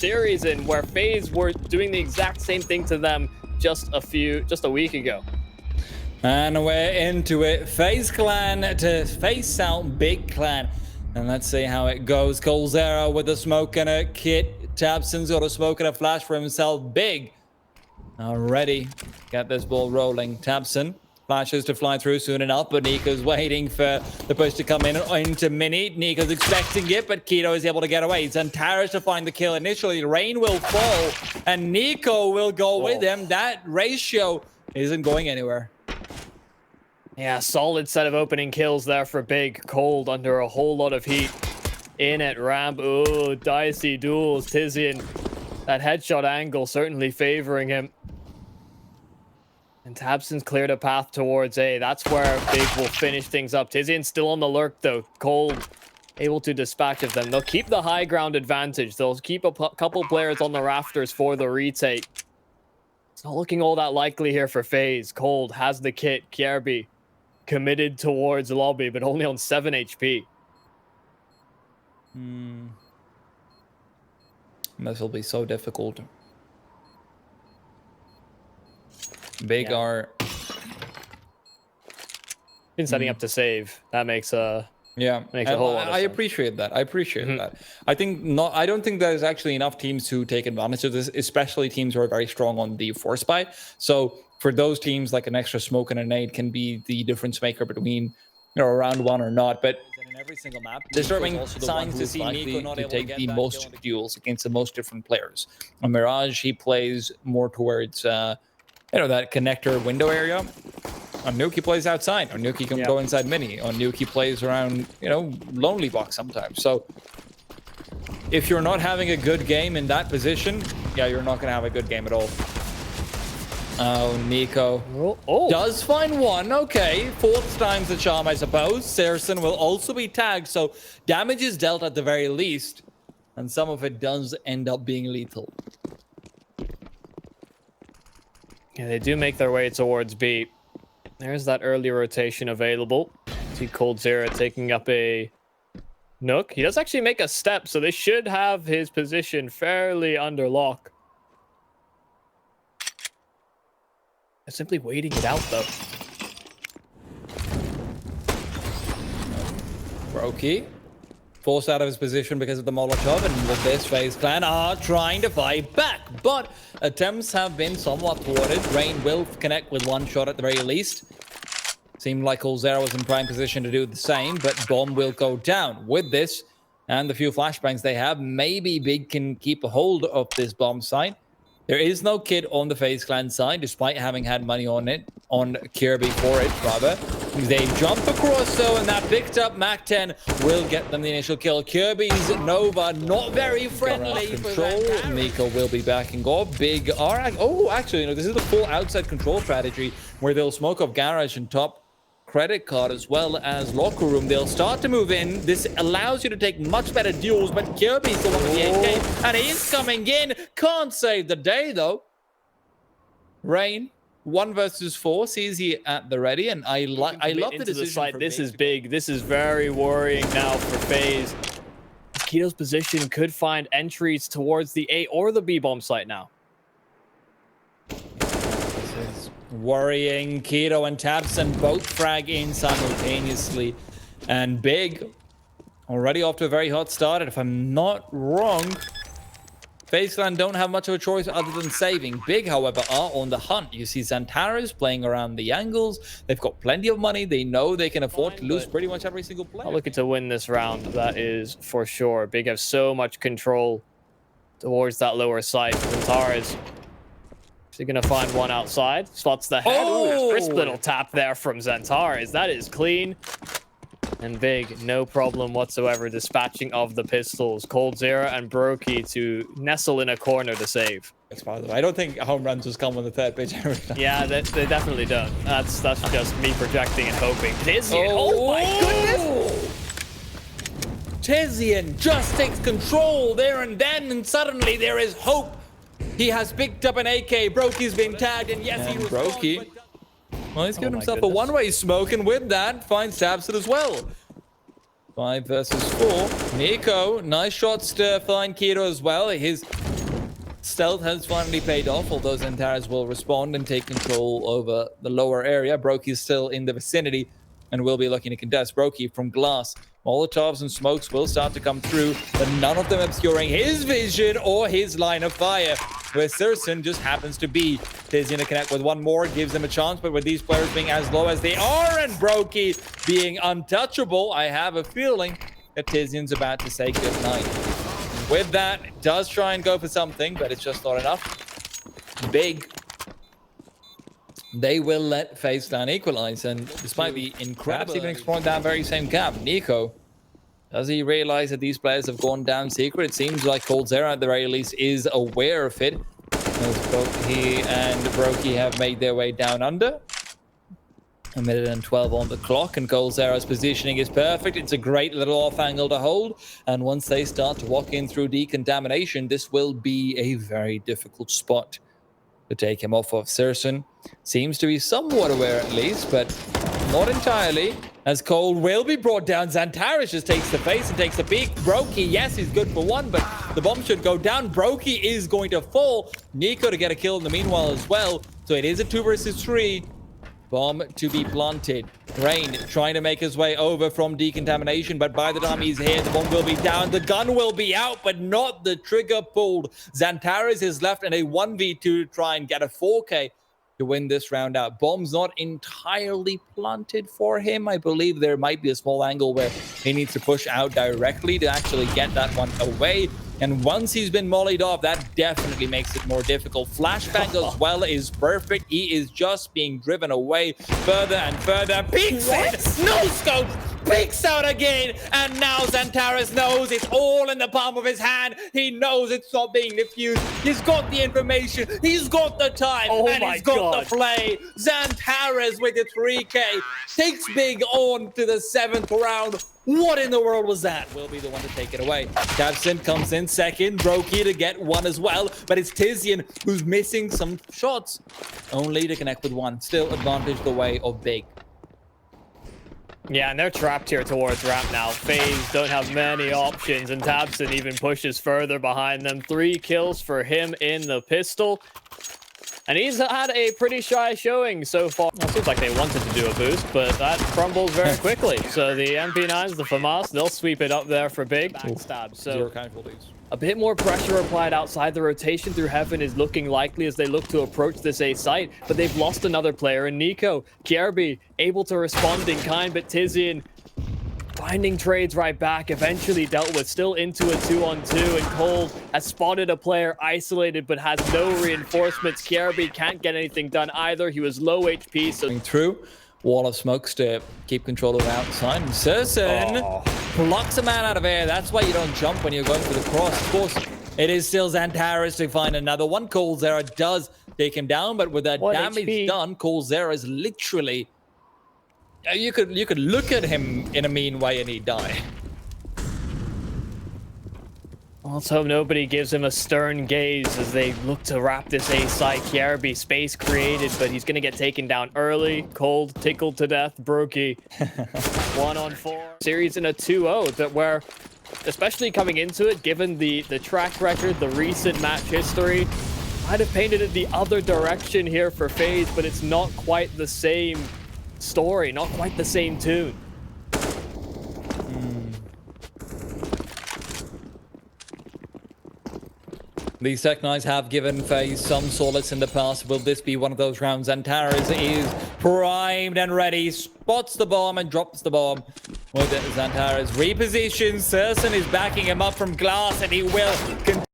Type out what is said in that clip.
series in where FaZe were doing the exact same thing to them just a week ago. And we're into it. FaZe Clan to face out Big Clan. And let's see how it goes. KULLANIRSA with a smoke and a kit. TaBseN's got a smoke and a flash for himself. Big already get this ball rolling. TaBseN flashes to fly through soon enough, but NUKE's waiting for the push to come in into Mini. NUKE's expecting it, but Keto is able to get away. XANTARES to find the kill initially. Rain will fall, and NUKE will go with him. That ratio isn't going anywhere. Yeah, solid set of opening kills there for Big. Cold under a whole lot of heat. In at ramp. Ooh, dicey duels. Tizian. That headshot angle certainly favoring him. And TaBseN's cleared a path towards A. That's where Big will finish things up. Tizian's still on the lurk, though. Cold able to dispatch of them. They'll keep the high ground advantage. They'll keep a couple players on the rafters for the retake. It's not looking all that likely here for FaZe. Cold has the kit. Kjærby committed towards lobby, but only on 7 HP. This will be so difficult. Big are been setting up to save. That makes a whole lot of I sense. appreciate that. I appreciate that. I don't think there's actually enough teams to take advantage of this, especially teams who are very strong on the force buy. So for those teams, like an extra smoke and a nade can be the difference maker between a round one or not. But in every single map, there's starting signs to see NUKE not able to take the most duels against the most different players. On Mirage, he plays more towards that connector window area. On NUKE plays outside. On NUKE can go inside mini. On NUKE plays around, lonely box sometimes. So if you're not having a good game in that position, you're not gonna have a good game at all. Oh, NUKE does find one. Okay, fourth time's the charm, I suppose. Saracen will also be tagged, so damage is dealt at the very least, and some of it does end up being lethal. Yeah, they do make their way towards B. There's that early rotation available. See KULLANIRSA taking up a NUKE. He does actually make a step, so they should have his position fairly under lock. They're simply waiting it out, though. Brokey forced out of his position because of the Molotov, and with this, FaZe Clan are trying to fight back, but attempts have been somewhat thwarted. Rain will connect with one shot at the very least. Seemed like KULLANIRSA was in prime position to do the same, but bomb will go down. With this and the few flashbangs they have, maybe Big can keep a hold of this bomb site. There is no kit on the FaZe Clan side, despite having had money on it, on Kjærby for it, rather. They jump across, though, and that picked up MAC-10 will get them the initial kill. Kjærby's Nova, not very friendly for control. NUKE will be backing off. Big are... Oh, actually, this is the full outside control strategy, where they'll smoke up garage and top credit card as well as locker room. They'll start to move in. This allows you to take much better duels, but Kjærby's the one with the AK, and he's coming in. Can't save the day, though. Rain, 1 versus 4, sees he at the ready, and I love the decision. This is big. This is very worrying now for FaZe. Keto's position could find entries towards the A or the B bomb site now. Worrying. Keto and TaBseN both frag in simultaneously, and Big already off to a very hot start. And if I'm not wrong, FaZe Clan don't have much of a choice other than saving. Big, however, are on the hunt. You see XANTARES playing around the angles. They've got plenty of money. They know they can afford to lose pretty much every single player. I'm looking to win this round, that is for sure. Big have so much control towards that lower side. XANTARES gonna find one outside. Spots the head. Ooh, crisp little tap there from XANTARES. That is clean. And Big, no problem whatsoever dispatching of the pistols. KULLANIRSA and Brokey to nestle in a corner to save. By the way, I don't think home runs just come on the third pitch every time. Yeah, they definitely don't. That's just me projecting and hoping. Tizian, oh my goodness! Tizian just takes control there and then, and suddenly there is hope. He has picked up an AK. Brokey's been tagged, and yes, he responds. Brokey, well, he's given himself a one-way smoke, and with that, finds TaBseN as well. 5 versus 4. NUKE, nice shots to find Keto as well. His Stealth has finally paid off, although XANTARES will respond and take control over the lower area. Brokey is still in the vicinity and will be looking to contest. Brokey from glass. Molotovs and smokes will start to come through, but none of them obscuring his vision or his line of fire, where Sirson just happens to be. Tizian to connect with one more, gives them a chance, but with these players being as low as they are and Brokey being untouchable, I have a feeling that Tizian's about to say goodnight. With that, it does try and go for something, but it's just not enough. Big. They will let FaZe Clan equalize, and despite the incredible, even exploring that very same gap, Nico, does he realize that these players have gone down secret? It seems like KULLANIRSA at the very least is aware of it, as both he and Brokey have made their way down under. A minute and 12 on the clock, and KULLANIRSA's positioning is perfect. It's a great little off angle to hold, and once they start to walk in through decontamination, this will be a very difficult spot to take him off of. Sirson seems to be somewhat aware at least, but not entirely, as Cole will be brought down. XANTARES just takes the face and takes the peek. Brokey, yes, he's good for one, but the bomb should go down. Brokey is going to fall. Nico to get a kill in the meanwhile as well, so it is a 2 versus 3. Bomb to be planted. Rain trying to make his way over from decontamination, but by the time he's here, the bomb will be down. The gun will be out, but not the trigger pulled. XANTARES is left in a 1v2 to try and get a 4K to win this round out. Bomb's not entirely planted for him. I believe there might be a small angle where he needs to push out directly to actually get that one away. And once he's been mollied off, that definitely makes it more difficult. Flashbang as well is perfect. He is just being driven away further and further. Peeks in, no scope, peeks out again. And now XANTARES knows it's all in the palm of his hand. He knows it's not being diffused. He's got the information. He's got the time. And he's got the play. XANTARES with the 3K takes Big on to the 7th round. What in the world was that? Will be the one to take it away. Tabson comes in second. Brokey to get one as well. But it's Tizian who's missing some shots. Only to connect with one. Still advantage the way of Big. Yeah, and they're trapped here towards ramp now. FaZe don't have many options, and Tabson even pushes further behind them. 3 kills for him in the pistol. And he's had a pretty shy showing so far. Well, it seems like they wanted to do a boost, but that crumbles very quickly. So the MP9s, the FAMAS, they'll sweep it up there for Big. Backstab. So 0 casualties. A bit more pressure applied outside. The rotation through heaven is looking likely as they look to approach this A site, but they've lost another player in Nico. KRB able to respond in kind, but Tizian finding trades right back, eventually dealt with, still into a 2-on-2, and Cole has spotted a player isolated but has no reinforcements. KRB can't get anything done either. He was low HP, so through wall of smokes to keep control of outside. And Sirson plucks a man out of air. That's why you don't jump when you're going for the cross. Of course, it is still XANTARES to find another one. KULLANIRSA does take him down, but with that damage HP done, KULLANIRSA is literally... You could look at him in a mean way and he'd die. Let's hope nobody gives him a stern gaze as they look to wrap this A site. KRB space created, but he's going to get taken down early. Cold, tickled to death. Brokey. 1-on-4. Series in a 2-0 that where, especially coming into it, given the track record, the recent match history, might have painted it the other direction here for FaZe, but it's not quite the same story, not quite the same tune. These Tech Knights have given FaZe some solace in the past. Will this be one of those rounds? XANTARES is primed and ready, spots the bomb and drops the bomb. With it, XANTARES repositions. Sirson is backing him up from glass, and he will continue.